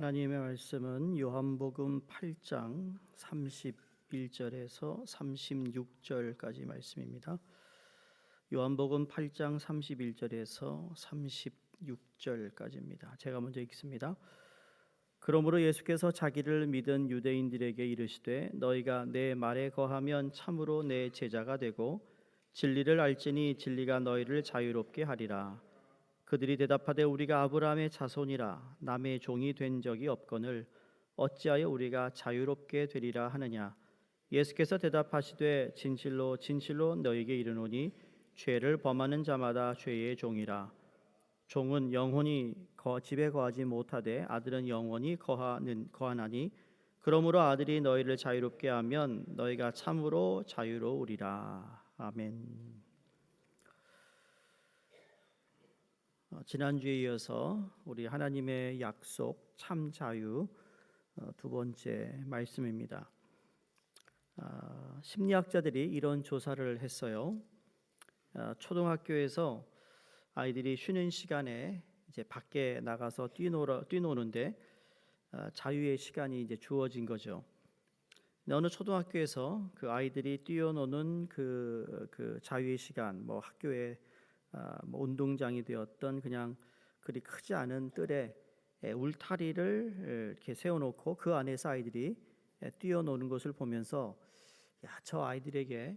하나님의 말씀은 요한복음 8장 31절에서 36절까지 말씀입니다. 요한복음 8장 31절에서 36절까지입니다. 제가 먼저 읽습니다. 그러므로 예수께서 자기를 믿은 유대인들에게 이르시되 너희가 내 말에 거하면 참으로 내 제자가 되고 진리를 알지니 진리가 너희를 자유롭게 하리라. 그들이 대답하되 우리가 아브라함의 자손이라 남의 종이 된 적이 없거늘 어찌하여 우리가 자유롭게 되리라 하느냐. 예수께서 대답하시되 진실로 진실로 너희에게 이르노니 죄를 범하는 자마다 죄의 종이라. 종은 영원히 집에 거하지 못하되 아들은 영원히 거하나니 그러므로 아들이 너희를 자유롭게 하면 너희가 참으로 자유로우리라. 아멘. 지난주에 이어서 우리 하나님의 약속 참 자유 두 번째 말씀입니다. 심리학자들이 이런 조사를 했어요. 초등학교에서 아이들이 쉬는 시간에 이제 밖에 나가서 뛰노는데 자유의 시간이 이제 주어진 거죠. 어느 초등학교에서 그 아이들이 뛰어노는 그 자유의 시간, 뭐 학교에 뭐 운동장이 되었던 그냥 그리 크지 않은 뜰에 울타리를 이렇게 세워놓고 그 안에서 아이들이 뛰어노는 것을 보면서 저 아이들에게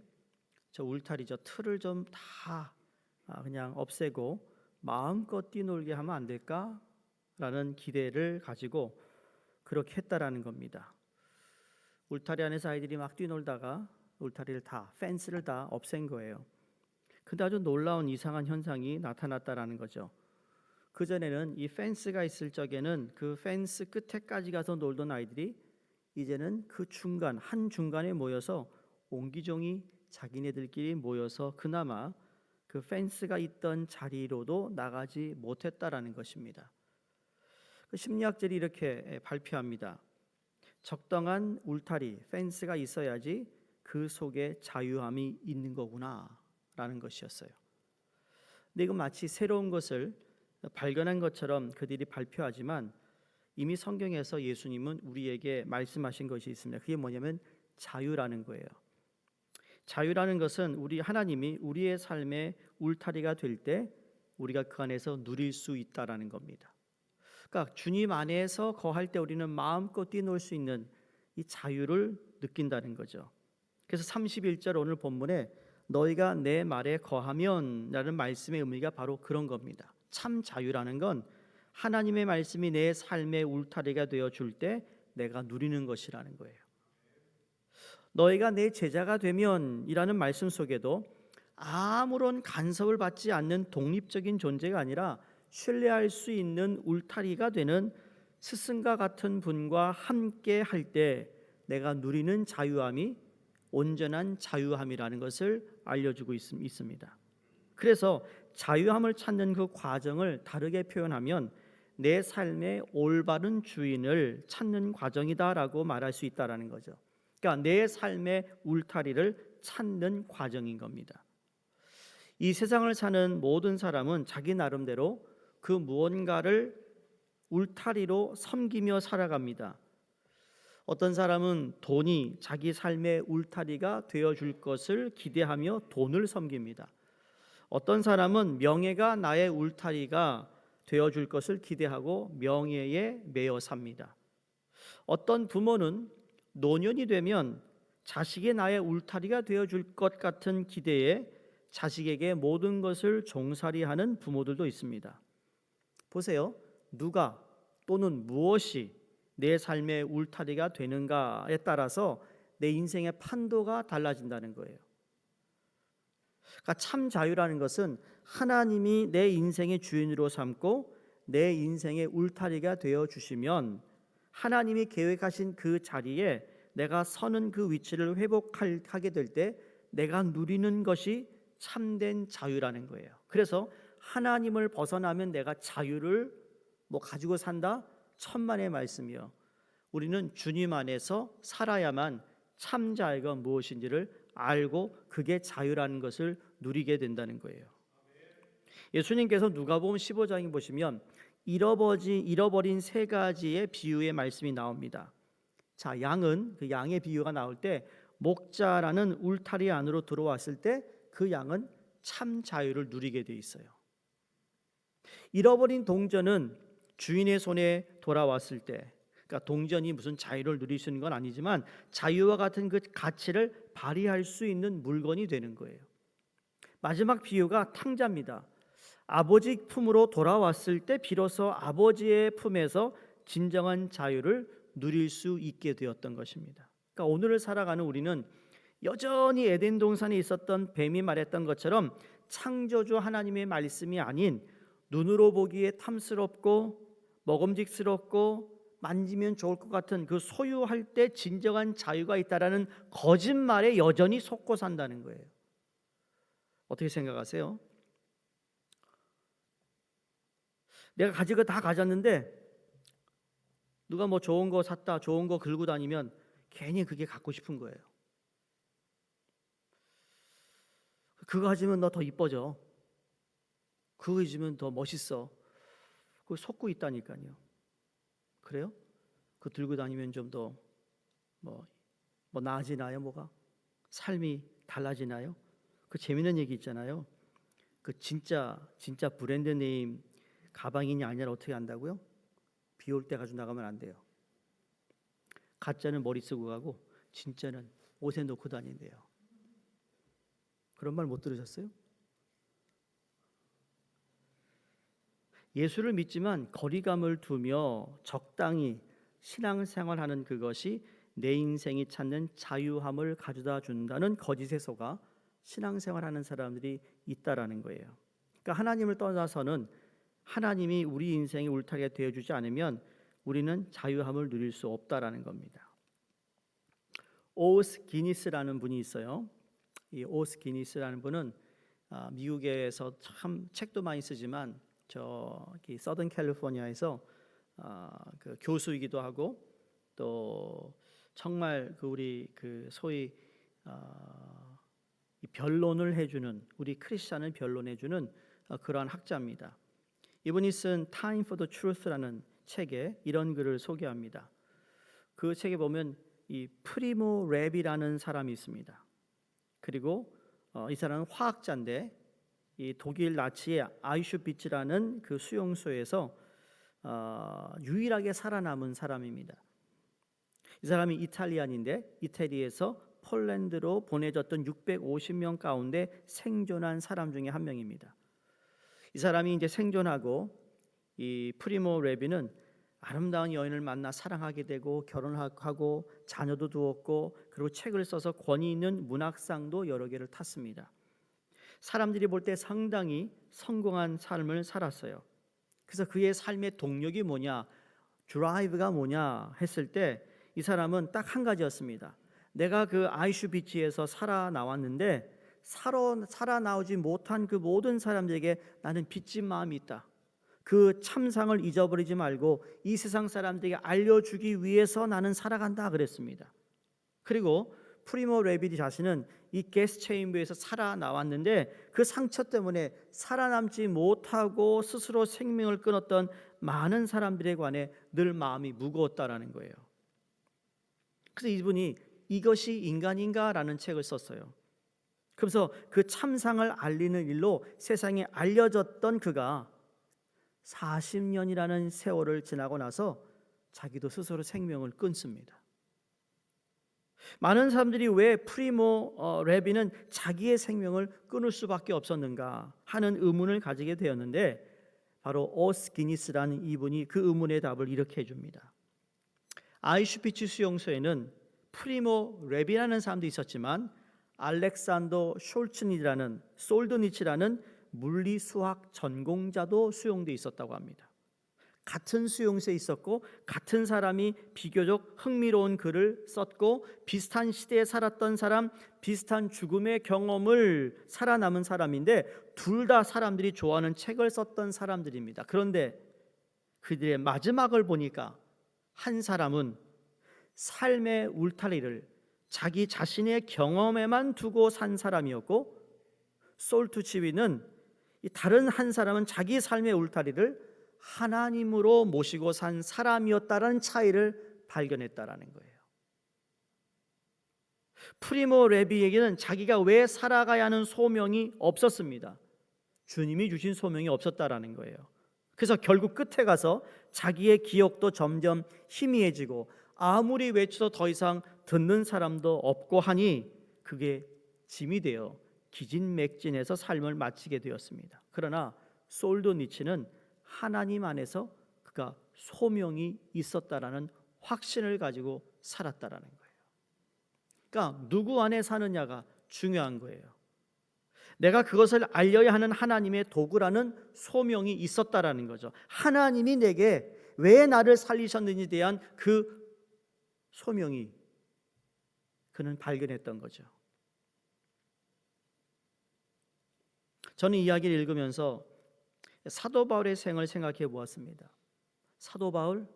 저 울타리 저 틀을 좀 다 그냥 없애고 마음껏 뛰놀게 하면 안 될까라는 기대를 가지고 그렇게 했다라는 겁니다. 울타리 안에서 아이들이 막 뛰놀다가 울타리를 다 펜스를 다 없앤 거예요. 근데 아주 놀라운 이상한 현상이 나타났다라는 거죠. 그전에는 이 펜스가 있을 적에는 그 펜스 끝에까지 가서 놀던 아이들이 이제는 그 중간 한 중간에 모여서 옹기종이 자기네들끼리 모여서 그나마 그 펜스가 있던 자리로도 나가지 못했다라는 것입니다. 그 심리학자들이 이렇게 발표합니다. 적당한 울타리, 펜스가 있어야지 그 속에 자유함이 있는 거구나 라는 것이었어요. 근데 이건 마치 새로운 것을 발견한 것처럼 그들이 발표하지만 이미 성경에서 예수님은 우리에게 말씀하신 것이 있습니다. 그게 뭐냐면 자유라는 거예요. 자유라는 것은 우리 하나님이 우리의 삶의 울타리가 될 때 우리가 그 안에서 누릴 수 있다라는 겁니다. 그러니까 주님 안에서 거할 때 우리는 마음껏 뛰놀 수 있는 이 자유를 느낀다는 거죠. 그래서 31절 오늘 본문에 너희가 내 말에 거하면 라는 말씀의 의미가 바로 그런 겁니다. 참 자유라는 건 하나님의 말씀이 내 삶의 울타리가 되어 줄 때 내가 누리는 것이라는 거예요. 너희가 내 제자가 되면 이라는 말씀 속에도 아무런 간섭을 받지 않는 독립적인 존재가 아니라 신뢰할 수 있는 울타리가 되는 스승과 같은 분과 함께 할 때 내가 누리는 자유함이 온전한 자유함이라는 것을 알려주고 있습니다. 그래서 자유함을 찾는 그 과정을 다르게 표현하면 내 삶의 올바른 주인을 찾는 과정이다라고 말할 수 있다라는 거죠. 그러니까 내 삶의 울타리를 찾는 과정인 겁니다. 이 세상을 사는 모든 사람은 자기 나름대로 그 무언가를 울타리로 섬기며 살아갑니다. 어떤 사람은 돈이 자기 삶의 울타리가 되어줄 것을 기대하며 돈을 섬깁니다. 어떤 사람은 명예가 나의 울타리가 되어줄 것을 기대하고 명예에 매여 삽니다. 어떤 부모는 노년이 되면 자식이 나의 울타리가 되어줄 것 같은 기대에 자식에게 모든 것을 종살이하는 부모들도 있습니다. 보세요. 누가 또는 무엇이 내 삶의 울타리가 되는가에 따라서 내 인생의 판도가 달라진다는 거예요. 그러니까 참 자유라는 것은 하나님이 내 인생의 주인으로 삼고 내 인생의 울타리가 되어 주시면 하나님이 계획하신 그 자리에 내가 서는 그 위치를 회복하게 될 때 내가 누리는 것이 참된 자유라는 거예요. 그래서 하나님을 벗어나면 내가 자유를 가지고 산다? 천만의 말씀이요. 우리는 주님 안에서 살아야만 참 자유가 무엇인지를 알고 그게 자유라는 것을 누리게 된다는 거예요. 예수님께서 누가복음 15장에 보시면 잃어버린 세 가지의 비유의 말씀이 나옵니다. 자, 양은 그 양의 비유가 나올 때 목자라는 울타리 안으로 들어왔을 때 그 양은 참 자유를 누리게 돼 있어요. 잃어버린 동전은 주인의 손에 돌아왔을 때, 그러니까 동전이 무슨 자유를 누릴 수 있는 건 아니지만 자유와 같은 그 가치를 발휘할 수 있는 물건이 되는 거예요. 마지막 비유가 탕자입니다. 아버지 품으로 돌아왔을 때 비로소 아버지의 품에서 진정한 자유를 누릴 수 있게 되었던 것입니다. 그러니까 오늘을 살아가는 우리는 여전히 에덴 동산에 있었던 뱀이 말했던 것처럼 창조주 하나님의 말씀이 아닌 눈으로 보기에 탐스럽고 먹음직스럽고 만지면 좋을 것 같은 그 소유할 때 진정한 자유가 있다라는 거짓말에 여전히 속고 산다는 거예요. 어떻게 생각하세요? 내가 가진 거 다 가졌는데 누가 뭐 좋은 거 샀다, 좋은 거 긁고 다니면 괜히 그게 갖고 싶은 거예요. 그거 가지면 너 더 이뻐져. 그거 가지면 더 멋있어. 그거 속고 있다니까요. 그래요? 그거 들고 다니면 좀 더 뭐 나아지나요? 뭐가? 삶이 달라지나요? 그 재밌는 얘기 있잖아요. 그 진짜 브랜드 네임 가방이냐 아니냐 어떻게 안다고요? 비 올 때 가지고 나가면 안 돼요. 가짜는 머리 쓰고 가고 진짜는 옷에 넣고 다닌대요. 그런 말 못 들으셨어요? 예수를 믿지만 거리감을 두며 적당히 신앙생활하는 그것이 내 인생이 찾는 자유함을 가져다 준다는 거짓에 속아 신앙생활하는 사람들이 있다라는 거예요. 그러니까 하나님을 떠나서는 하나님이 우리 인생의 울타리가 되어주지 않으면 우리는 자유함을 누릴 수 없다라는 겁니다. 오스 기니스라는 분이 있어요. 이 오스 기니스라는 분은 미국에서 참 책도 많이 쓰지만 저기 서던 캘리포니아에서 그 교수이기도 하고 또 정말 그 우리 그 소위 이 변론을 해주는 우리 크리스찬을 변론해주는 그러한 학자입니다. 이분이 쓴 Time for the Truth라는 책에 이런 글을 소개합니다. 그 책에 보면 이 프리모 랩이라는 사람이 있습니다. 그리고 이 사람은 화학자인데 이 독일 나치의 아이슈비츠라는 그 수용소에서 유일하게 살아남은 사람입니다. 이 사람이 이탈리안인데 이태리에서 폴란드로 보내졌던 650명 가운데 생존한 사람 중에 한 명입니다. 이 사람이 이제 생존하고 이 프리모 레비는 아름다운 여인을 만나 사랑하게 되고 결혼하고 자녀도 두었고 그리고 책을 써서 권위 있는 문학상도 여러 개를 탔습니다. 사람들이 볼 때 상당히 성공한 삶을 살았어요. 그래서 그의 삶의 동력이 뭐냐, 드라이브가 뭐냐 했을 때 이 사람은 딱 한 가지였습니다. 내가 그 아이슈비츠에서 살아나왔는데 살아나오지 못한 그 모든 사람들에게 나는 빚진 마음이 있다. 그 참상을 잊어버리지 말고 이 세상 사람들에게 알려주기 위해서 나는 살아간다 그랬습니다. 그리고 프리모 레비디 자신은 이 게스 체인버에서 살아나왔는데 그 상처 때문에 살아남지 못하고 스스로 생명을 끊었던 많은 사람들에 관해 늘 마음이 무거웠다라는 거예요. 그래서 이분이 이것이 인간인가라는 책을 썼어요. 그래서 그 참상을 알리는 일로 세상에 알려졌던 그가 40년이라는 세월을 지나고 나서 자기도 스스로 생명을 끊습니다. 많은 사람들이 왜 프리모 레비는 자기의 생명을 끊을 수밖에 없었는가 하는 의문을 가지게 되었는데 바로 오스 기니스라는 이분이 그 의문의 답을 이렇게 해줍니다. 아이슈비츠 수용소에는 프리모 레비라는 사람도 있었지만 알렉산더 솔드니치라는 물리수학 전공자도 수용돼 있었다고 합니다. 같은 수용소에 있었고 같은 사람이 비교적 흥미로운 글을 썼고 비슷한 시대에 살았던 사람, 비슷한 죽음의 경험을 살아남은 사람인데 둘 다 사람들이 좋아하는 책을 썼던 사람들입니다. 그런데 그들의 마지막을 보니까 한 사람은 삶의 울타리를 자기 자신의 경험에만 두고 산 사람이었고 솔투치위는 다른 한 사람은 자기 삶의 울타리를 하나님으로 모시고 산 사람이었다라는 차이를 발견했다라는 거예요. 프리모 레비에게는 자기가 왜 살아가야 하는 소명이 없었습니다. 주님이 주신 소명이 없었다라는 거예요. 그래서 결국 끝에 가서 자기의 기억도 점점 희미해지고 아무리 외쳐도 더 이상 듣는 사람도 없고 하니 그게 짐이 되어 기진맥진해서 삶을 마치게 되었습니다. 그러나 솔도니치는 하나님 안에서 그가 소명이 있었다라는 확신을 가지고 살았다라는 거예요. 그러니까 누구 안에 사느냐가 중요한 거예요. 내가 그것을 알려야 하는 하나님의 도구라는 소명이 있었다라는 거죠. 하나님이 내게 왜 나를 살리셨는지에 대한 그 소명이 그는 발견했던 거죠. 저는 이 이야기를 읽으면서 사도 바울의 생을 생각해 보았습니다. 사도 바울,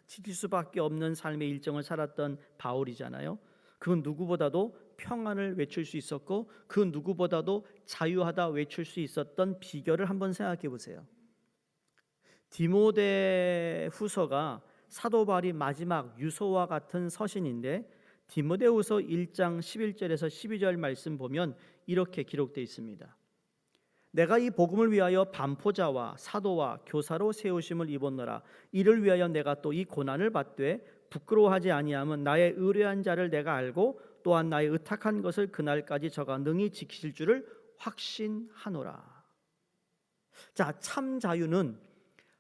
지킬 수밖에 없는 삶의 일정을 살았던 바울이잖아요. 그건 누구보다도 평안을 외칠 수 있었고 그 누구보다도 자유하다 외칠 수 있었던 비결을 한번 생각해 보세요. 디모데후서가 사도 바울이 마지막 유서와 같은 서신인데 디모데후서 1장 11절에서 12절 말씀 보면 이렇게 기록되어 있습니다. 내가 이 복음을 위하여 반포자와 사도와 교사로 세우심을 입었노라. 이를 위하여 내가 또 이 고난을 받되 부끄러워하지 아니함은 나의 의뢰한 자를 내가 알고 또한 나의 의탁한 것을 그날까지 저가 능히 지키실 줄을 확신하노라. 자, 참 자유는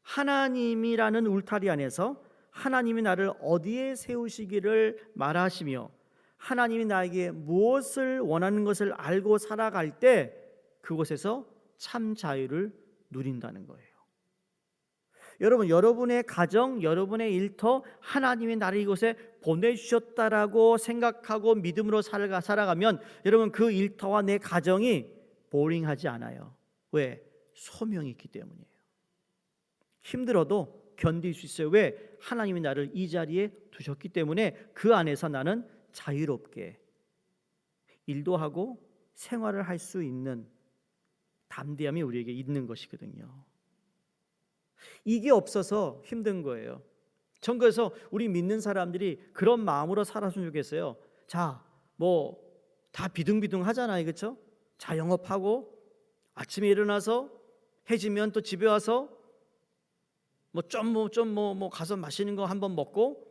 하나님이라는 울타리 안에서 하나님이 나를 어디에 세우시기를 말하시며 하나님이 나에게 무엇을 원하는 것을 알고 살아갈 때 그곳에서 참 자유를 누린다는 거예요. 여러분, 여러분의 가정, 여러분의 일터 하나님이 나를 이곳에 보내주셨다라고 생각하고 믿음으로 살아가면 여러분 그 일터와 내 가정이 보링하지 않아요. 왜? 소명이 있기 때문이에요. 힘들어도 견딜 수 있어요. 왜? 하나님이 나를 이 자리에 두셨기 때문에 그 안에서 나는 자유롭게 일도 하고 생활을 할 수 있는 담대함이 우리에게 있는 것이거든요. 이게 없어서 힘든 거예요. 전 그래서 우리 믿는 사람들이 그런 마음으로 살았으면 좋겠어요. 자, 뭐 다 비등비등 하잖아요, 그렇죠? 자, 영업하고 아침에 일어나서 해지면 또 집에 와서 뭐 가서 맛있는 거 한번 먹고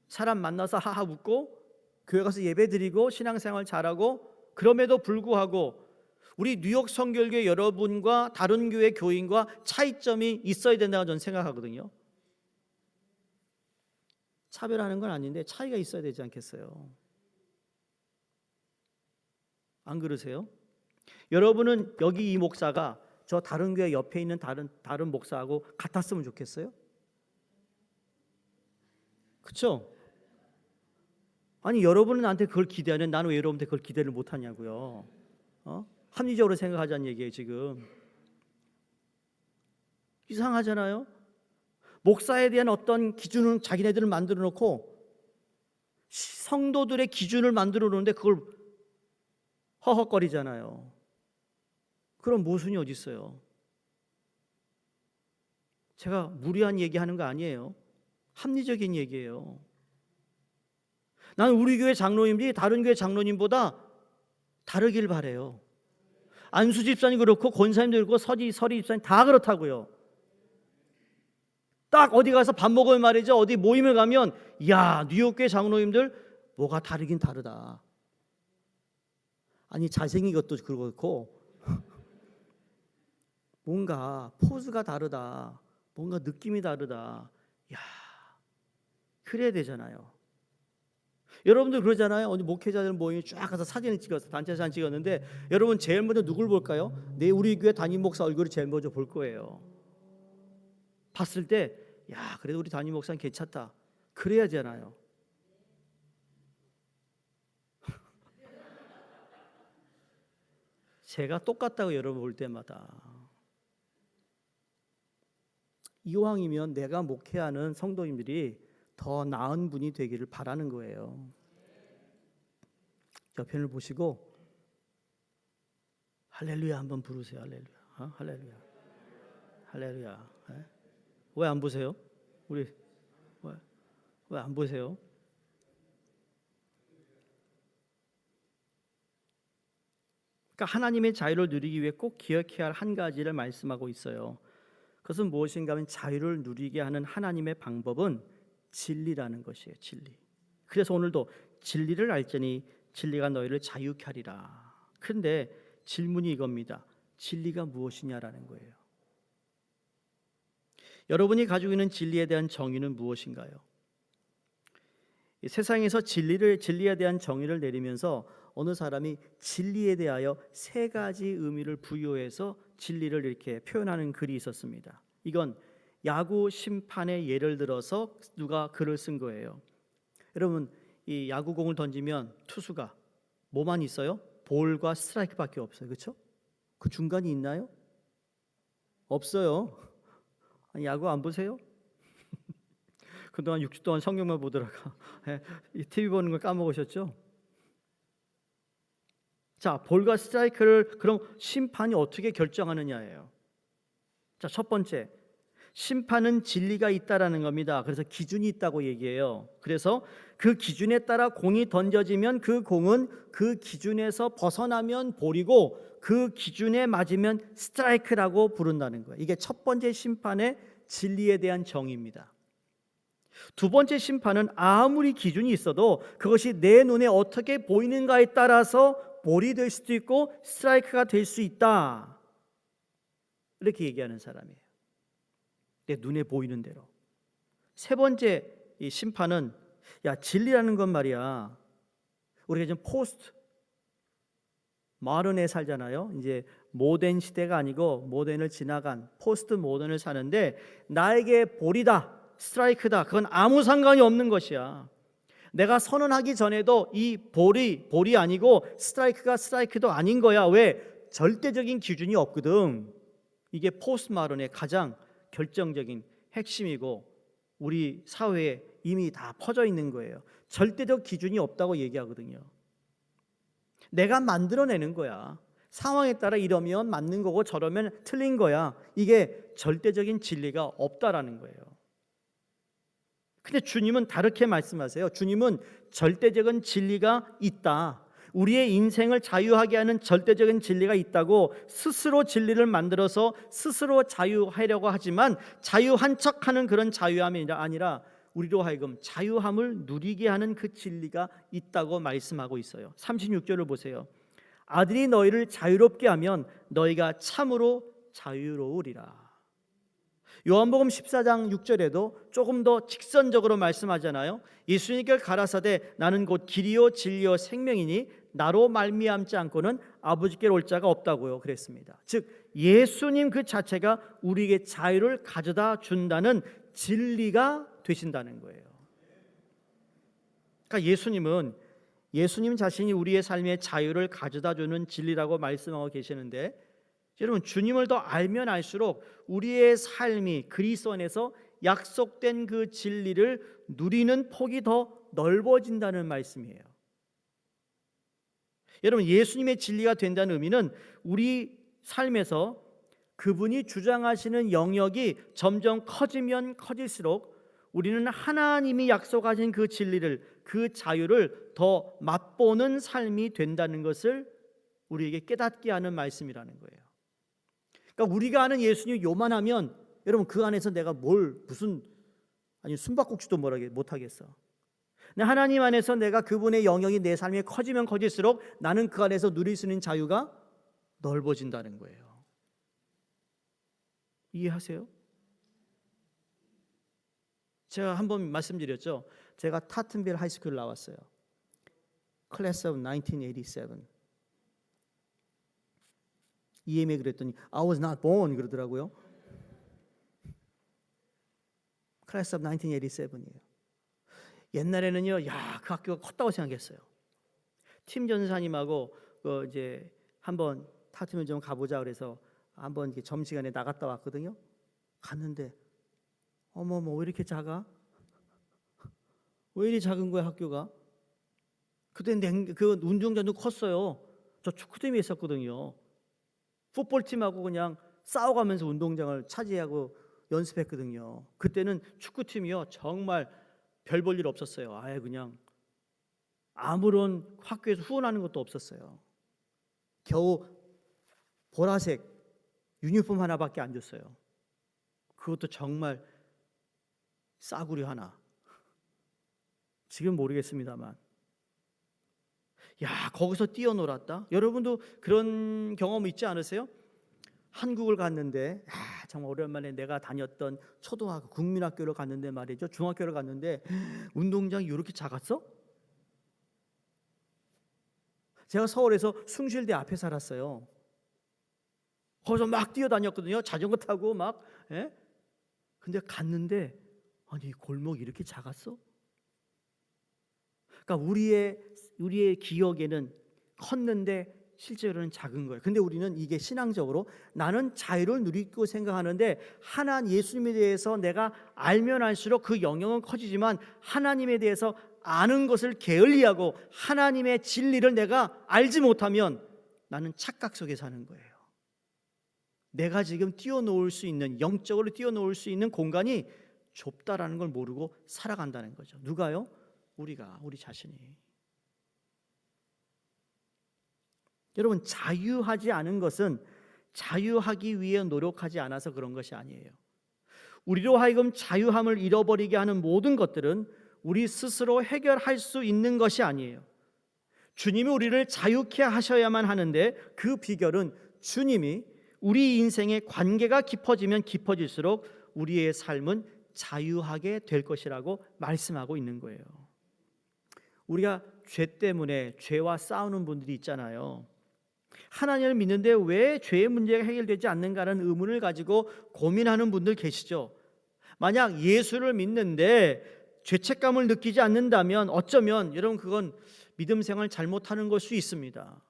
사람 만나서 하하 웃고 교회 가서 예배 드리고 신앙생활 잘하고 그럼에도 불구하고 우리 뉴욕 성결교회 여러분과 다른 교회 교인과 차이점이 있어야 된다고 저는 생각하거든요. 차별하는 건 아닌데 차이가 있어야 되지 않겠어요? 안 그러세요? 여러분은 여기 이 목사가 저 다른 교회 옆에 있는 다른 목사하고 같았으면 좋겠어요? 그렇죠? 아니 여러분은 나한테 그걸 기대하는 나는 왜 여러분한테 그걸 기대를 못하냐고요. 합리적으로 생각하자는 얘기예요. 지금 이상하잖아요. 목사에 대한 어떤 기준은 자기네들을 만들어 놓고 성도들의 기준을 만들어 놓는데 그걸 허허거리잖아요. 그런 모순이 어디 있어요? 제가 무리한 얘기하는 거 아니에요. 합리적인 얘기예요. 나는 우리 교회 장로님들이 다른 교회 장로님보다 다르길 바래요. 안수 집사님 그렇고 권사님도 그렇고 서리 집사님 다 그렇다고요. 딱 어디 가서 밥 먹으면 말이죠. 어디 모임을 가면 야 뉴욕교회 장로님들 뭐가 다르긴 다르다. 아니 잘생긴 것도 그렇고 뭔가 포즈가 다르다. 뭔가 느낌이 다르다. 야 그래야 되잖아요. 여러분들 그러잖아요. 어디 목회자들 모임에 쫙 가서 사진을 찍어서 단체 사진 찍었는데 여러분 제일 먼저 누굴 볼까요? 우리 교회 담임 목사 얼굴을 제일 먼저 볼 거예요. 봤을 때 야 그래도 우리 담임 목사는 괜찮다. 그래야 되잖아요. 제가 똑같다고 여러분 볼 때마다 이왕이면 내가 목회하는 성도님들이 더 나은 분이 되기를 바라는 거예요. 옆편을 보시고 할렐루야 한번 부르세요. 할렐루야. 할렐루야. 할렐루야. 왜 안 보세요? 우리 왜 안 보세요? 그러니까 하나님의 자유를 누리기 위해 꼭 기억해야 할 한 가지를 말씀하고 있어요. 그것은 무엇인가 하면 자유를 누리게 하는 하나님의 방법은 진리라는 것이에요. 진리. 그래서 오늘도 진리를 알자니 진리가 너희를 자유케 하리라. 그런데 질문이 이겁니다. 진리가 무엇이냐라는 거예요. 여러분이 가지고 있는 진리에 대한 정의는 무엇인가요? 세상에서 진리에 대한 정의를 내리면서 어느 사람이 진리에 대하여 세 가지 의미를 부여해서 진리를 이렇게 표현하는 글이 있었습니다. 이건 야구 심판의 예를 들어서 누가 글을 쓴 거예요. 여러분, 이 야구공을 던지면 투수가 뭐만 있어요? 볼과 스트라이크밖에 없어요. 그렇죠? 그 중간이 있나요? 없어요. 아니, 야구 안 보세요? 그동안 6주 동안 성경만 보더라가 TV 보는 걸 까먹으셨죠? 자, 볼과 스트라이크를 그럼 심판이 어떻게 결정하느냐예요. 자, 첫 번째, 심판은 진리가 있다라는 겁니다. 그래서 기준이 있다고 얘기해요. 그래서 그 기준에 따라 공이 던져지면 그 공은 그 기준에서 벗어나면 볼이고 그 기준에 맞으면 스트라이크라고 부른다는 거예요. 이게 첫 번째 심판의 진리에 대한 정의입니다. 두 번째 심판은 아무리 기준이 있어도 그것이 내 눈에 어떻게 보이는가에 따라서 볼이 될 수도 있고 스트라이크가 될 수 있다. 이렇게 얘기하는 사람이에요. 내 눈에 보이는 대로. 세 번째 이 심판은 진리라는 건 말이야. 우리가 지금 포스트 모던에 살잖아요. 이제 모던 시대가 아니고 모던을 지나간 포스트 모던을 사는데 나에게 볼이다, 스트라이크다. 그건 아무 상관이 없는 것이야. 내가 선언하기 전에도 이 볼이 아니고 스트라이크가 스트라이크도 아닌 거야. 왜? 절대적인 기준이 없거든. 이게 포스트 모던의 가장 결정적인 핵심이고 우리 사회에 이미 다 퍼져 있는 거예요. 절대적 기준이 없다고 얘기하거든요. 내가 만들어내는 거야. 상황에 따라 이러면 맞는 거고 저러면 틀린 거야. 이게 절대적인 진리가 없다라는 거예요. 근데 주님은 다르게 말씀하세요. 주님은 절대적인 진리가 있다. 우리의 인생을 자유하게 하는 절대적인 진리가 있다고 스스로 진리를 만들어서 스스로 자유하려고 하지만 자유한 척하는 그런 자유함이 아니라 우리로 하여금 자유함을 누리게 하는 그 진리가 있다고 말씀하고 있어요. 36절을 보세요. 아들이 너희를 자유롭게 하면 너희가 참으로 자유로우리라. 요한복음 14장 6절에도 조금 더 직선적으로 말씀하잖아요. 예수님께 가라사대 나는 곧 길이요 진리요 생명이니 나로 말미암지 않고는 아버지께로 올 자가 없다고요 그랬습니다. 즉 예수님 그 자체가 우리에게 자유를 가져다 준다는 진리가 되신다는 거예요. 그러니까 예수님 자신이 우리의 삶의 자유를 가져다 주는 진리라고 말씀하고 계시는데 여러분 주님을 더 알면 알수록 우리의 삶이 그리스도 안에서 약속된 그 진리를 누리는 폭이 더 넓어진다는 말씀이에요. 여러분 예수님의 진리가 된다는 의미는 우리 삶에서 그분이 주장하시는 영역이 점점 커지면 커질수록 우리는 하나님이 약속하신 그 진리를 그 자유를 더 맛보는 삶이 된다는 것을 우리에게 깨닫게 하는 말씀이라는 거예요. 그러니까 우리가 아는 예수님이 요만하면 여러분 그 안에서 내가 숨바꼭질도 못하겠어. 하나님 안에서 내가 그분의 영역이 내 삶에 커지면 커질수록 나는 그 안에서 누릴 수 있는 자유가 넓어진다는 거예요. 이해하세요? 제가 한번 말씀드렸죠. 제가 타튼빌 하이스쿨 나왔어요. Class of 1987. EM에 그랬더니 I was not born 그러더라고요. Class of 1987이에요. 옛날에는요, 그 학교가 컸다고 생각했어요. 팀 전사님하고 이제 한번 타팀을 좀 가보자 그래서 한번 점심시간에 나갔다 왔거든요. 갔는데 어머머 왜 이렇게 작아? 왜 이리 작은 거야 학교가? 그때 그 운동장도 컸어요. 저 축구팀에 있었거든요. 풋볼팀하고 그냥 싸워가면서 운동장을 차지하고 연습했거든요. 그때는 축구팀이요 정말 별 볼 일 없었어요. 아예 그냥 아무런 학교에서 후원하는 것도 없었어요. 겨우 보라색 유니폼 하나밖에 안 줬어요. 그것도 정말 싸구려 하나. 지금 모르겠습니다만. 야, 거기서 뛰어놀았다. 여러분도 그런 경험 있지 않으세요? 한국을 갔는데 정말 오랜만에 내가 다녔던 초등학교, 국민학교를 갔는데 말이죠. 중학교를 갔는데 운동장이 이렇게 작았어? 제가 서울에서 숭실대 앞에 살았어요. 거기서 막 뛰어다녔거든요. 자전거 타고 막. 예? 근데 갔는데 아니 골목이 이렇게 작았어? 그러니까 우리의 기억에는 컸는데 실제로는 작은 거예요. 근데 우리는 이게 신앙적으로 나는 자유를 누리고 생각하는데 하나님 예수님에 대해서 내가 알면 알수록 그 영역은 커지지만 하나님에 대해서 아는 것을 게을리하고 하나님의 진리를 내가 알지 못하면 나는 착각 속에 사는 거예요. 내가 지금 뛰어놀 수 있는 영적으로 뛰어놀 수 있는 공간이 좁다라는 걸 모르고 살아간다는 거죠. 누가요? 우리 자신이. 여러분 자유하지 않은 것은 자유하기 위해 노력하지 않아서 그런 것이 아니에요. 우리로 하여금 자유함을 잃어버리게 하는 모든 것들은 우리 스스로 해결할 수 있는 것이 아니에요. 주님이 우리를 자유케 하셔야만 하는데 그 비결은 주님이 우리 인생의 관계가 깊어지면 깊어질수록 우리의 삶은 자유하게 될 것이라고 말씀하고 있는 거예요. 우리가 죄 때문에 죄와 싸우는 분들이 있잖아요. 하나님을 믿는데 왜 죄의 문제가 해결되지 않는가라는 의문을 가지고 고민하는 분들 계시죠. 만약 예수를 믿는데 죄책감을 느끼지 않는다면 어쩌면 여러분 그건 믿음 생활 잘못하는 걸 수 있습니다.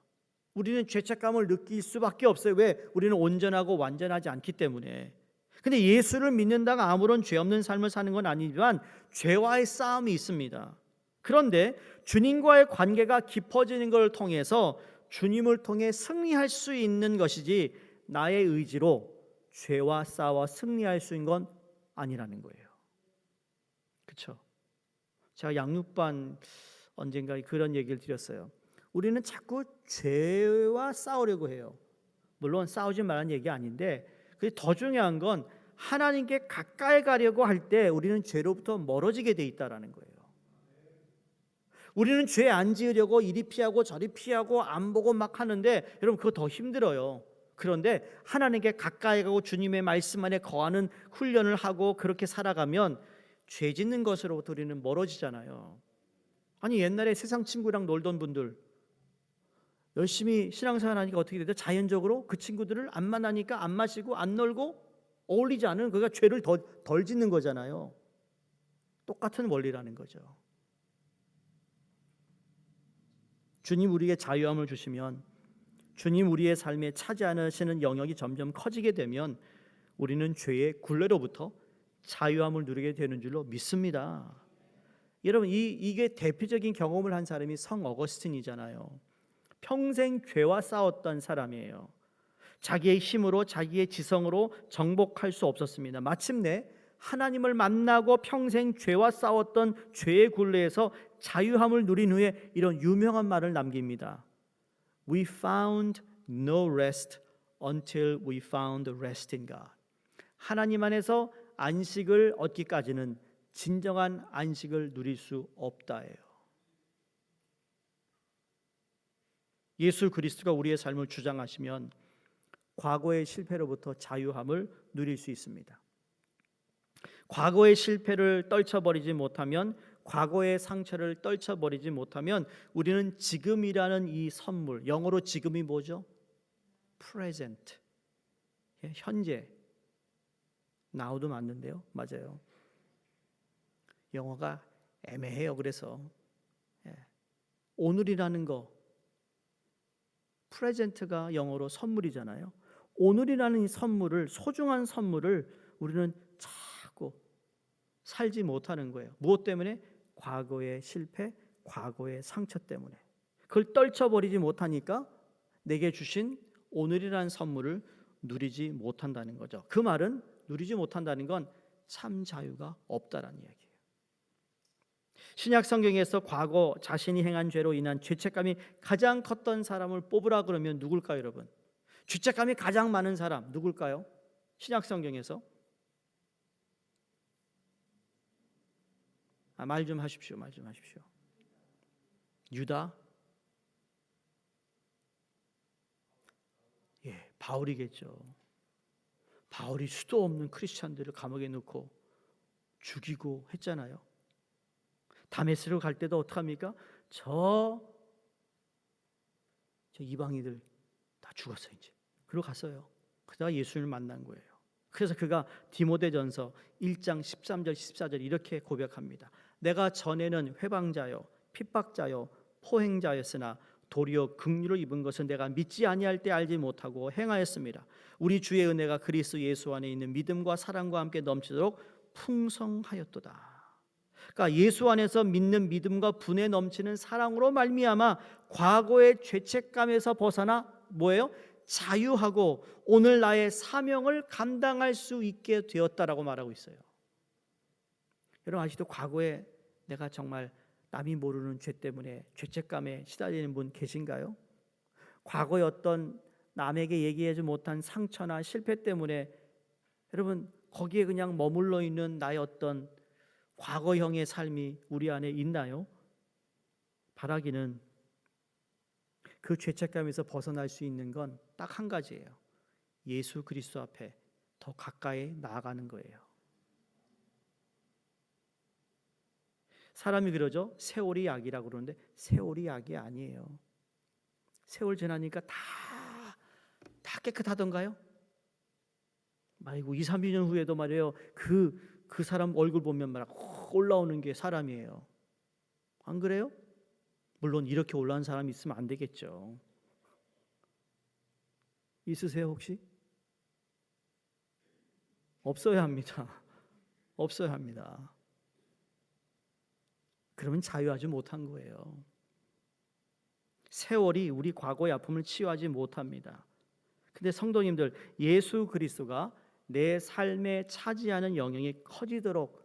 우리는 죄책감을 느낄 수밖에 없어요. 왜? 우리는 온전하고 완전하지 않기 때문에. 근데 예수를 믿는다가 아무런 죄 없는 삶을 사는 건 아니지만 죄와의 싸움이 있습니다. 그런데 주님과의 관계가 깊어지는 걸 통해서 주님을 통해 승리할 수 있는 것이지 나의 의지로 죄와 싸워 승리할 수 있는 건 아니라는 거예요. 그렇죠? 제가 양육반 언젠가 그런 얘기를 드렸어요. 우리는 자꾸 죄와 싸우려고 해요. 물론 싸우지 말라는 얘기 아닌데 더 중요한 건 하나님께 가까이 가려고 할 때 우리는 죄로부터 멀어지게 돼 있다라는 거예요. 우리는 죄 안 지으려고 이리 피하고 저리 피하고 안 보고 막 하는데 여러분 그거 더 힘들어요. 그런데 하나님께 가까이 가고 주님의 말씀 안에 거하는 훈련을 하고 그렇게 살아가면 죄 짓는 것으로부터 우리는 멀어지잖아요. 아니 옛날에 세상 친구랑 놀던 분들 열심히 신앙생활 하니까 어떻게 되죠? 자연적으로 그 친구들을 안 만나니까 안 마시고 안 놀고 어울리지 않은 그가 죄를 덜 짓는 거잖아요. 똑같은 원리라는 거죠. 주님 우리에게 자유함을 주시면 주님 우리의 삶에 차지하시는 영역이 점점 커지게 되면 우리는 죄의 굴레로부터 자유함을 누리게 되는 줄로 믿습니다. 여러분 이게 대표적인 경험을 한 사람이 성 어거스틴이잖아요. 평생 죄와 싸웠던 사람이에요. 자기의 힘으로 자기의 지성으로 정복할 수 없었습니다. 마침내 하나님을 만나고 평생 죄와 싸웠던 죄의 굴레에서 자유함을 누린 후에 이런 유명한 말을 남깁니다. We found no rest until we found rest in God. 하나님 안에서 안식을 얻기까지는 진정한 안식을 누릴 수 없다예요. 예수 그리스도가 우리의 삶을 주장하시면 과거의 실패로부터 자유함을 누릴 수 있습니다. 과거의 실패를 떨쳐버리지 못하면 과거의 상처를 떨쳐버리지 못하면 우리는 지금이라는 이 선물, 영어로 지금이 뭐죠? present, 현재. now도 맞는데요, 맞아요. 영어가 애매해요. 그래서 오늘이라는 거 present가 영어로 선물이잖아요. 오늘이라는 이 선물을 소중한 선물을 우리는 자꾸 살지 못하는 거예요. 무엇 때문에? 과거의 실패, 과거의 상처 때문에. 그걸 떨쳐버리지 못하니까 내게 주신 오늘이라는 선물을 누리지 못한다는 거죠. 그 말은 누리지 못한다는 건 참 자유가 없다라는 이야기예요. 신약 성경에서 과거 자신이 행한 죄로 인한 죄책감이 가장 컸던 사람을 뽑으라 그러면 누굴까요, 여러분? 죄책감이 가장 많은 사람 누굴까요? 신약 성경에서 말 좀 하십시오. 유다? 예, 바울이겠죠. 바울이 수도 없는 크리스찬들을 감옥에 넣고 죽이고 했잖아요. 다메스로 갈 때도 어떡합니까? 저 이방인들 다 죽었어요 이제. 그리고 갔어요. 그러다가 예수님을 만난 거예요. 그래서 그가 디모데전서 1장 13절 14절 이렇게 고백합니다. 내가 전에는 회방자요 핍박자요 포행자였으나 도리어 긍휼을 입은 것은 내가 믿지 아니할 때 알지 못하고 행하였습니다. 우리 주의 은혜가 그리스도 예수 안에 있는 믿음과 사랑과 함께 넘치도록 풍성하였도다. 그러니까 예수 안에서 믿는 믿음과 분에 넘치는 사랑으로 말미암아 과거의 죄책감에서 벗어나 뭐예요? 자유하고 오늘 나의 사명을 감당할 수 있게 되었다라고 말하고 있어요. 여러분 아직도 과거에 내가 정말 남이 모르는 죄 때문에 죄책감에 시달리는 분 계신가요? 과거의 어떤 남에게 얘기하지 못한 상처나 실패 때문에 여러분 거기에 그냥 머물러 있는 나의 어떤 과거형의 삶이 우리 안에 있나요? 바라기는 그 죄책감에서 벗어날 수 있는 건 딱 한 가지예요. 예수 그리스도 앞에 더 가까이 나아가는 거예요. 사람이 그러죠. 세월이 약이라고 그러는데 세월이 약이 아니에요. 세월 지나니까 다 깨끗하던가요? 말고 2, 3년 후에도 말이에요. 그 사람 얼굴 보면 막 올라오는 게 사람이에요. 안 그래요? 물론 이렇게 올라온 사람이 있으면 안 되겠죠. 있으세요 혹시? 없어야 합니다. 없어야 합니다. 그러면 자유하지 못한 거예요. 세월이 우리 과거의 아픔을 치유하지 못합니다. 근데 성도님들, 예수 그리스도가 내 삶에 차지하는 영역이 커지도록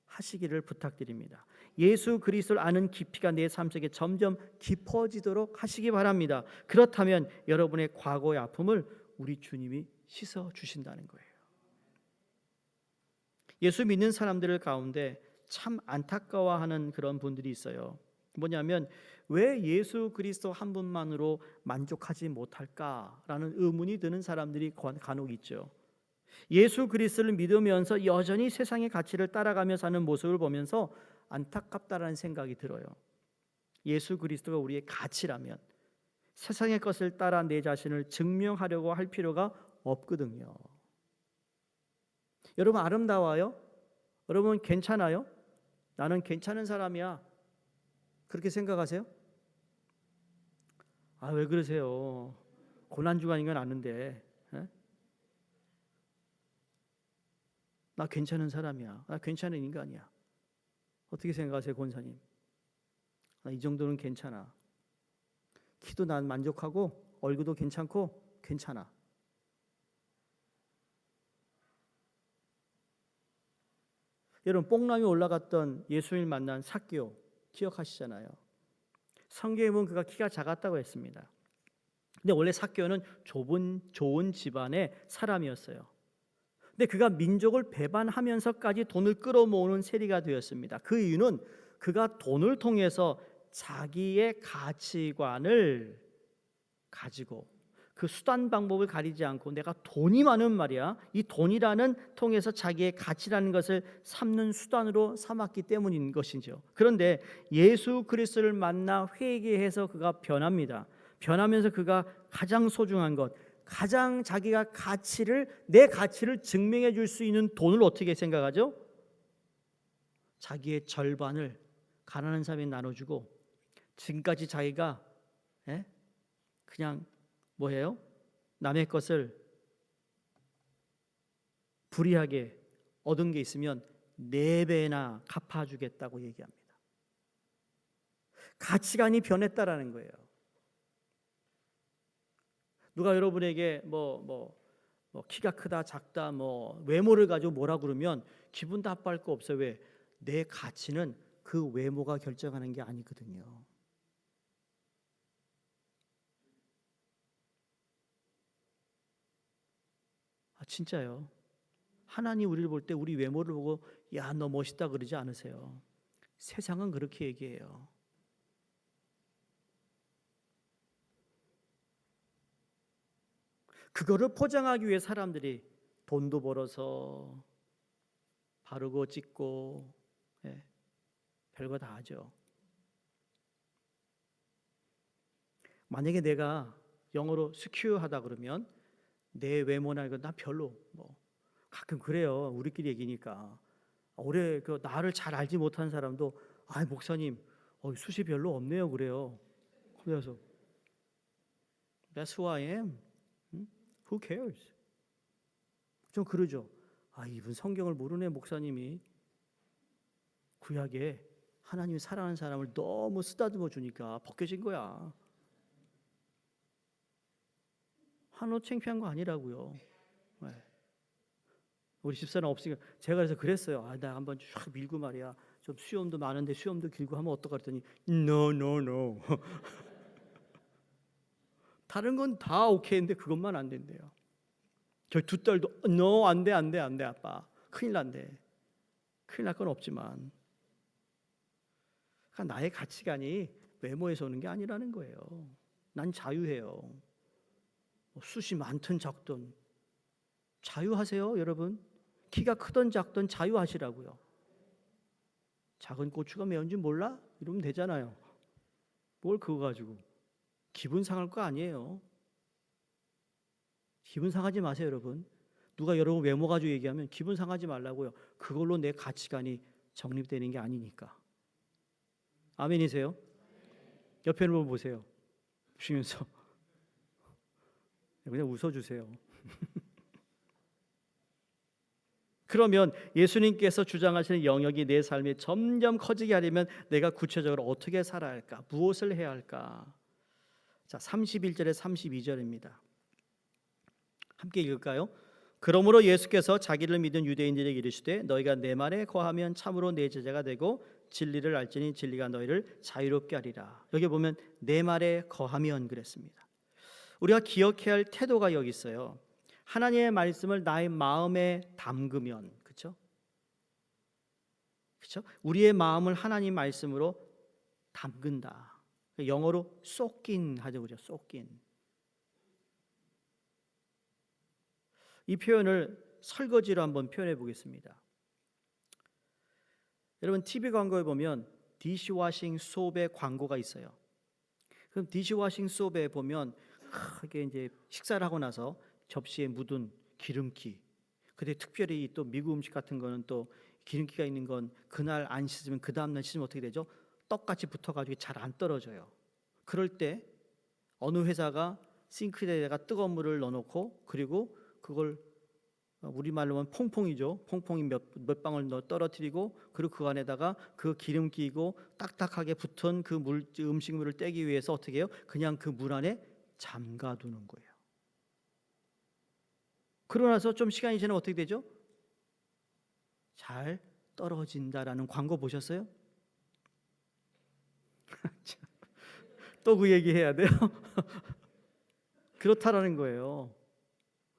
하시기를 부탁드립니다. 예수 그리스도를 아는 깊이가 내 삶 속에 점점 깊어지도록 하시기 바랍니다. 그렇다면 여러분의 과거의 아픔을 우리 주님이 씻어 주신다는 거예요. 예수 믿는 사람들 가운데 참 안타까워하는 그런 분들이 있어요. 뭐냐면 왜 예수 그리스도 한 분만으로 만족하지 못할까라는 의문이 드는 사람들이 간혹 있죠. 예수 그리스도를 믿으면서 여전히 세상의 가치를 따라가며 사는 모습을 보면서 안타깝다라는 생각이 들어요. 예수 그리스도가 우리의 가치라면 세상의 것을 따라 내 자신을 증명하려고 할 필요가 없거든요. 여러분 아름다워요? 여러분 괜찮아요? 나는 괜찮은 사람이야. 그렇게 생각하세요? 왜 그러세요? 고난주간인 건 아는데 나 괜찮은 사람이야. 나 괜찮은 인간이야. 어떻게 생각하세요, 권사님? 이 정도는 괜찮아. 키도 난 만족하고 얼굴도 괜찮고 괜찮아. 여러분 뽕남이 올라갔던 예수님을 만난 삭개오 기억하시잖아요. 성경에 보면 그가 키가 작았다고 했습니다. 근데 원래 삭개오는 좋은 집안의 사람이었어요. 근데 그가 민족을 배반하면서까지 돈을 끌어모으는 세리가 되었습니다. 그 이유는 그가 돈을 통해서 자기의 가치관을 가지고 그 수단 방법을 가리지 않고 내가 돈이 많은 말이야. 이 돈이라는 통해서 자기의 가치라는 것을 삼는 수단으로 삼았기 때문인 것이죠. 그런데 예수 그리스도를 만나 회개해서 그가 변합니다. 변하면서 그가 가장 소중한 것, 가장 자기가 내 가치를 증명해 줄 수 있는 돈을 어떻게 생각하죠? 자기의 절반을 가난한 사람에 나눠주고 지금까지 자기가 그냥 뭐예요? 남의 것을 불이하게 얻은 게 있으면 4배나 갚아주겠다고 얘기합니다. 가치관이 변했다라는 거예요. 누가 여러분에게 뭐 키가 크다 작다 뭐 외모를 가지고 뭐라 그러면 기분 나빠할 거 없어요. 왜? 내 가치는 그 외모가 결정하는 게 아니거든요. 진짜요. 하나님 우리를 볼 때 우리 외모를 보고 야, 너 멋있다 그러지 않으세요. 세상은 그렇게 얘기해요. 그거를 포장하기 위해 사람들이 돈도 벌어서 바르고 찍고 별거 다 하죠. 만약에 내가 영어로 스큐어하다 그러면 내 외모나 이거 나 별로 뭐 가끔 그래요. 우리끼리 얘기니까 올해 그 나를 잘 알지 못하는 사람도 목사님 숱이 별로 없네요 그래요. 그래서 That's who I am. Who cares? 좀 그러죠. 이분 성경을 모르네 목사님이. 구약에 하나님이 사랑하는 사람을 너무 쓰다듬어 주니까 벗겨진 거야. 하나도 창피한 거 아니라고요. 우리 집사람 없으니까 제가 그래서 그랬어요. 나 한번 쭉 밀고 말이야. 좀 수염도 많은데 수염도 길고 하면 어떨까 그랬더니 No. 다른 건 다 오케이인데 그것만 안 된대요. 저희 두 딸도 No, 안 돼 아빠. 큰일 난대. 큰일 날 건 없지만 그러니까 나의 가치관이 외모에서 오는 게 아니라는 거예요. 난 자유해요. 숱이 많든 적든 자유하세요 여러분. 키가 크든 작든 자유하시라고요. 작은 고추가 매운지 몰라? 이러면 되잖아요. 뭘 그거 가지고 기분 상할 거 아니에요. 기분 상하지 마세요 여러분. 누가 여러분 외모 가지고 얘기하면 기분 상하지 말라고요. 그걸로 내 가치관이 정립되는 게 아니니까. 아멘이세요? 옆에 있는 분 보세요. 보시면서 그냥 웃어주세요. 그러면 예수님께서 주장하시는 영역이 내 삶에 점점 커지게 하려면 내가 구체적으로 어떻게 살아야 할까? 무엇을 해야 할까? 자, 31절에 32절입니다. 함께 읽을까요? 그러므로 예수께서 자기를 믿은 유대인들에게 이르시되 너희가 내 말에 거하면 참으로 내 제자가 되고 진리를 알지니 진리가 너희를 자유롭게 하리라. 여기 보면 내 말에 거하면 그랬습니다. 우리가 기억해야 할 태도가 여기 있어요. 하나님의 말씀을 나의 마음에 담그면, 그렇죠? 그렇죠? 우리의 마음을 하나님 말씀으로 담근다. 영어로 쏟긴 하죠, 그죠? 쏟긴. 이 표현을 설거지로 한번 표현해 보겠습니다. 여러분 TV 광고에 보면 디시워싱 소프의 광고가 있어요. 그럼 디시워싱 소프에 보면 이게 이제 식사를 하고 나서 접시에 묻은 기름기. 근데 특별히 또 미국 음식 같은 거는 또 기름기가 있는 건 그날 안 씻으면 그 다음날 씻으면 어떻게 되죠? 떡같이 붙어가지고 잘 안 떨어져요. 그럴 때 어느 회사가 싱크대에다가 뜨거운 물을 넣어놓고 그리고 그걸 우리말로 하면 퐁퐁이죠. 퐁퐁이 몇 방울 떨어뜨리고 그리고 그 안에다가 그 기름 끼고 딱딱하게 붙은 그 음식물을 떼기 위해서 어떻게 해요? 그냥 그 물 안에 잠가두는 거예요. 그러고 나서 좀 시간이 지나면 어떻게 되죠? 잘 떨어진다라는 광고 보셨어요? 또 그 얘기 해야 돼요? 그렇다라는 거예요.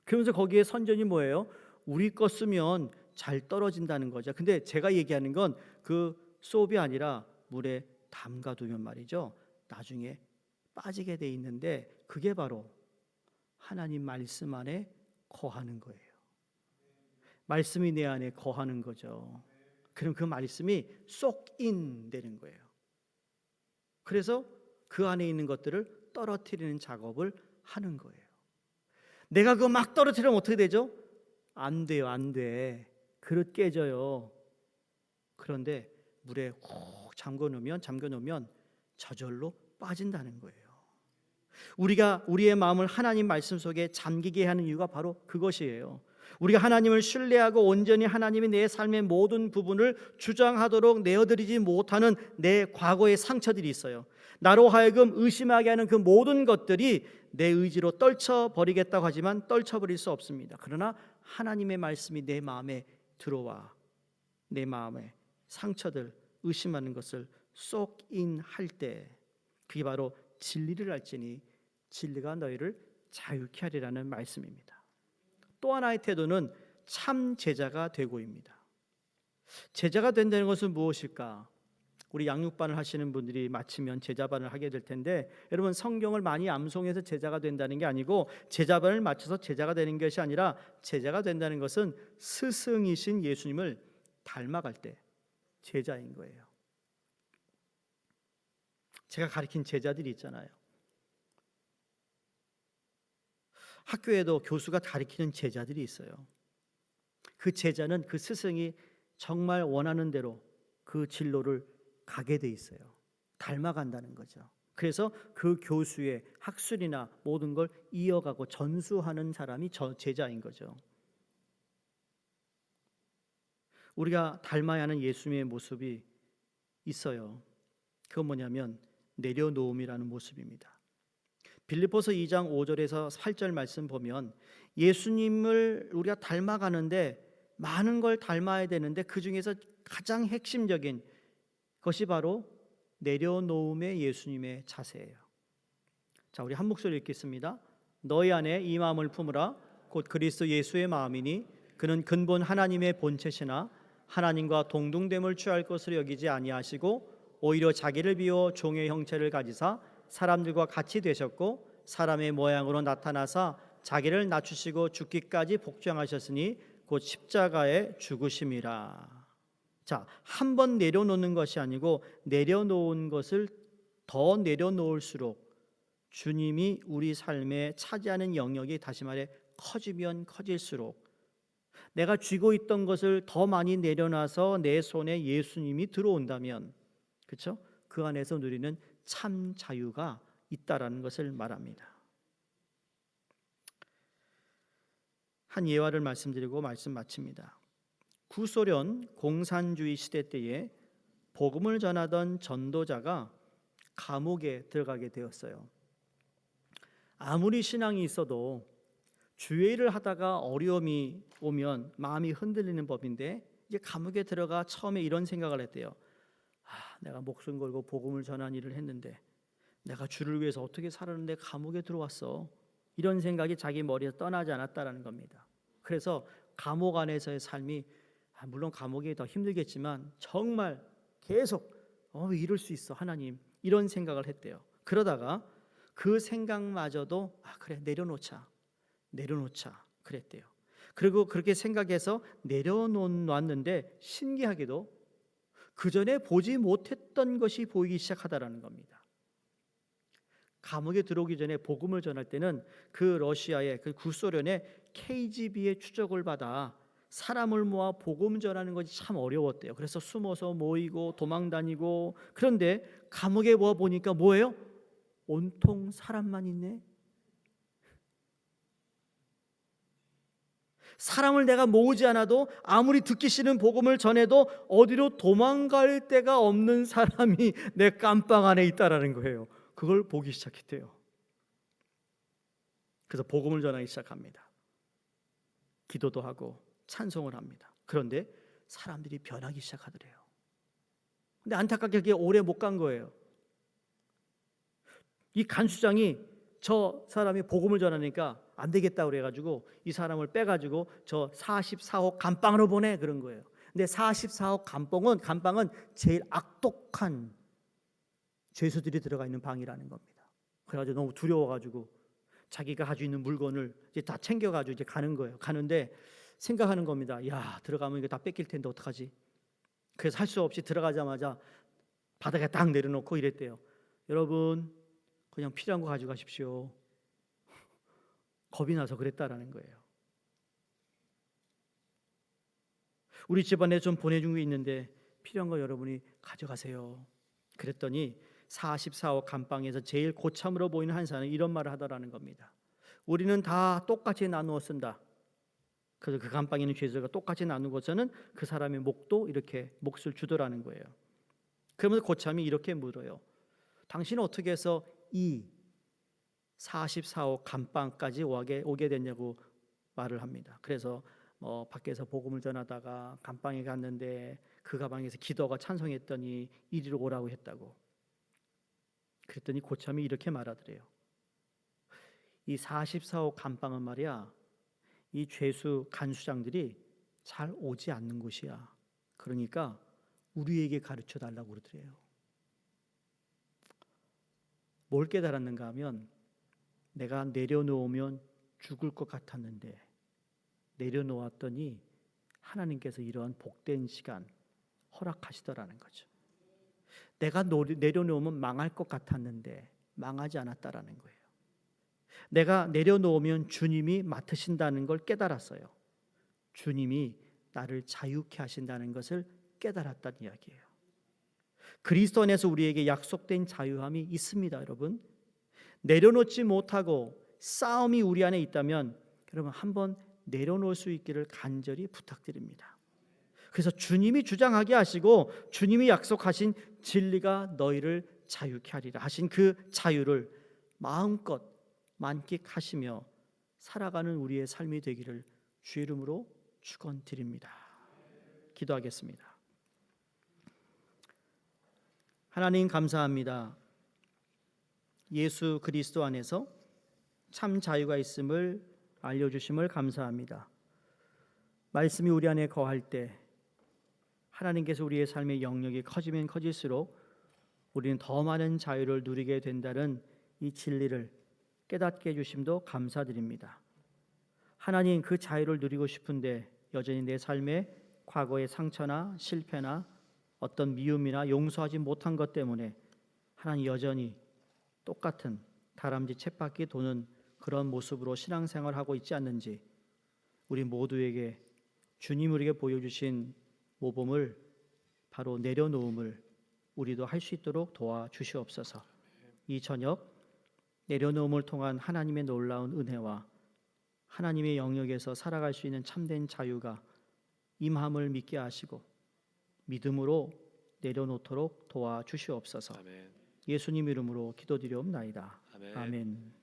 그러면서 거기에 선전이 뭐예요? 우리 거 쓰면 잘 떨어진다는 거죠. 근데 제가 얘기하는 건 그 소업이 아니라 물에 담가두면 말이죠. 나중에 빠지게 돼 있는데 그게 바로 하나님 말씀 안에 거하는 거예요. 말씀이 내 안에 거하는 거죠. 그럼 그 말씀이 쏙인 되는 거예요. 그래서 그 안에 있는 것들을 떨어뜨리는 작업을 하는 거예요. 내가 그거 막 떨어뜨리면 어떻게 되죠? 안 돼요, 안 돼. 그릇 깨져요. 그런데 물에 훅 잠궈 놓으면 저절로 빠진다는 거예요. 우리가 우리의 마음을 하나님 말씀 속에 잠기게 하는 이유가 바로 그것이에요. 우리가 하나님을 신뢰하고 온전히 하나님이 내 삶의 모든 부분을 주장하도록 내어드리지 못하는 내 과거의 상처들이 있어요. 나로 하여금 의심하게 하는 그 모든 것들이 내 의지로 떨쳐버리겠다고 하지만 떨쳐버릴 수 없습니다. 그러나 하나님의 말씀이 내 마음에 들어와 내 마음에 상처들, 의심하는 것을 쏙인할 때 그게 바로 진리를 알지니 진리가 너희를 자유케 하리라는 말씀입니다. 또 하나의 태도는 참 제자가 되고입니다. 제자가 된다는 것은 무엇일까? 우리 양육반을 하시는 분들이 마치면 제자반을 하게 될 텐데, 여러분 성경을 많이 암송해서 제자가 된다는 게 아니고 제자반을 마쳐서 제자가 되는 것이 아니라 제자가 된다는 것은 스승이신 예수님을 닮아갈 때 제자인 거예요. 제가 가르친 제자들이 있잖아요. 학교에도 교수가 가르치는 제자들이 있어요. 그 제자는 그 스승이 정말 원하는 대로 그 진로를 가게 돼 있어요. 닮아간다는 거죠. 그래서 그 교수의 학술이나 모든 걸 이어가고 전수하는 사람이 제자인 거죠. 우리가 닮아야 하는 예수님의 모습이 있어요. 그건 뭐냐면 내려놓음이라는 모습입니다. 빌립보서 2장 5절에서 8절 말씀 보면 예수님을 우리가 닮아가는데 많은 걸 닮아야 되는데 그 중에서 가장 핵심적인 것이 바로 내려놓음의 예수님의 자세예요. 자, 우리 한 목소리 읽겠습니다. 너희 안에 이 마음을 품으라. 곧 그리스도 예수의 마음이니 그는 근본 하나님의 본체시나 하나님과 동등됨을 취할 것으로 여기지 아니하시고 오히려 자기를 비워 종의 형체를 가지사 사람들과 같이 되셨고 사람의 모양으로 나타나사 자기를 낮추시고 죽기까지 복종하셨으니 곧 십자가에 죽으심이라. 자, 한 번 내려놓는 것이 아니고 내려놓은 것을 더 내려놓을수록 주님이 우리 삶에 차지하는 영역이 다시 말해 커지면 커질수록 내가 쥐고 있던 것을 더 많이 내려놔서 내 손에 예수님이 들어온다면, 그렇죠? 그 안에서 누리는 참 자유가 있다라는 것을 말합니다. 한 예화를 말씀드리고 말씀 마칩니다. 구소련 공산주의 시대 때에 복음을 전하던 전도자가 감옥에 들어가게 되었어요. 아무리 신앙이 있어도 주의 일을 하다가 어려움이 오면 마음이 흔들리는 법인데 이제 감옥에 들어가 처음에 이런 생각을 했대요. 내가 목숨 걸고 복음을 전한 일을 했는데 내가 주를 위해서 어떻게 살았는데 감옥에 들어왔어. 이런 생각이 자기 머리에서 떠나지 않았다라는 겁니다. 그래서 감옥 안에서의 삶이 물론 감옥이 더 힘들겠지만 정말 계속 왜 이럴 수 있어 하나님, 이런 생각을 했대요. 그러다가 그 생각마저도 그래 내려놓자 그랬대요. 그리고 그렇게 생각해서 내려놓았는데 신기하게도 그 전에 보지 못했던 것이 보이기 시작하다라는 겁니다. 감옥에 들어오기 전에 복음을 전할 때는 그 러시아의 그 구소련의 KGB의 추적을 받아 사람을 모아 복음 전하는 것이 참 어려웠대요. 그래서 숨어서 모이고 도망다니고, 그런데 감옥에 모아 보니까 뭐예요? 온통 사람만 있네. 사람을 내가 모으지 않아도 아무리 듣기 싫은 복음을 전해도 어디로 도망갈 데가 없는 사람이 내 깜빵 안에 있다라는 거예요. 그걸 보기 시작했대요. 그래서 복음을 전하기 시작합니다. 기도도 하고 찬송을 합니다. 그런데 사람들이 변하기 시작하더래요. 근데 안타깝게 그게 오래 못 간 거예요. 이 간수장이 저 사람이 복음을 전하니까 안 되겠다 그래가지고 이 사람을 빼가지고 저 44호 감방으로 보내 그런 거예요. 근데 44호 감방은 제일 악독한 죄수들이 들어가 있는 방이라는 겁니다. 그래가지고 너무 두려워가지고 자기가 가지고 있는 물건을 이제 다 챙겨가지고 이제 가는 거예요. 가는데 생각하는 겁니다. 야, 들어가면 이거 다 뺏길 텐데 어떡하지? 그래서 할 수 없이 들어가자마자 바닥에 딱 내려놓고 이랬대요. 여러분, 그냥 필요한 거 가져가십시오. 겁이 나서 그랬다라는 거예요. 우리 집안에 좀 보내준 게 있는데 필요한 거 여러분이 가져가세요. 그랬더니 44호 감방에서 제일 고참으로 보이는 한 사람은 이런 말을 하더라는 겁니다. 우리는 다 똑같이 나누어 쓴다. 그래서 그 감방에 있는 죄수가 똑같이 나누고서는 그 사람의 목도 이렇게 몫을 주더라는 거예요. 그러면서 고참이 이렇게 물어요. 당신은 어떻게 해서 이 44호 감방까지 오게 됐냐고 말을 합니다. 그래서 밖에서 복음을 전하다가 감방에 갔는데 그 가방에서 기도가 찬송했더니 이리로 오라고 했다고. 그랬더니 고참이 이렇게 말하더래요. 이 44호 감방은 말이야, 이 죄수 간수장들이 잘 오지 않는 곳이야. 그러니까 우리에게 가르쳐 달라고 그러더래요. 뭘 깨달았는가 하면, 내가 내려놓으면 죽을 것 같았는데 내려놓았더니 하나님께서 이러한 복된 시간 허락하시더라는 거죠. 내가 내려놓으면 망할 것 같았는데 망하지 않았다라는 거예요. 내가 내려놓으면 주님이 맡으신다는 걸 깨달았어요. 주님이 나를 자유케 하신다는 것을 깨달았다는 이야기예요. 그리스도 안에서 우리에게 약속된 자유함이 있습니다, 여러분. 내려놓지 못하고 싸움이 우리 안에 있다면 여러분 한번 내려놓을 수 있기를 간절히 부탁드립니다. 그래서 주님이 주장하게 하시고 주님이 약속하신 진리가 너희를 자유케 하리라 하신 그 자유를 마음껏 만끽하시며 살아가는 우리의 삶이 되기를 주 이름으로 축원드립니다. 기도하겠습니다. 하나님 감사합니다. 예수 그리스도 안에서 참 자유가 있음을 알려주심을 감사합니다. 말씀이 우리 안에 거할 때 하나님께서 우리의 삶의 영역이 커지면 커질수록 우리는 더 많은 자유를 누리게 된다는 이 진리를 깨닫게 해주심도 감사드립니다. 하나님, 그 자유를 누리고 싶은데 여전히 내 삶에 과거의 상처나 실패나 어떤 미움이나 용서하지 못한 것 때문에 하나님 여전히 똑같은 다람쥐 쳇바퀴 도는 그런 모습으로 신앙생활을 하고 있지 않는지 우리 모두에게 주님 우리에게 보여주신 모범을 바로 내려놓음을 우리도 할 수 있도록 도와주시옵소서. 이 저녁 내려놓음을 통한 하나님의 놀라운 은혜와 하나님의 영역에서 살아갈 수 있는 참된 자유가 임함을 믿게 하시고 믿음으로 내려놓도록 도와주시옵소서. 아멘. 예수님 이름으로 기도드리옵나이다. 아멘. 아멘.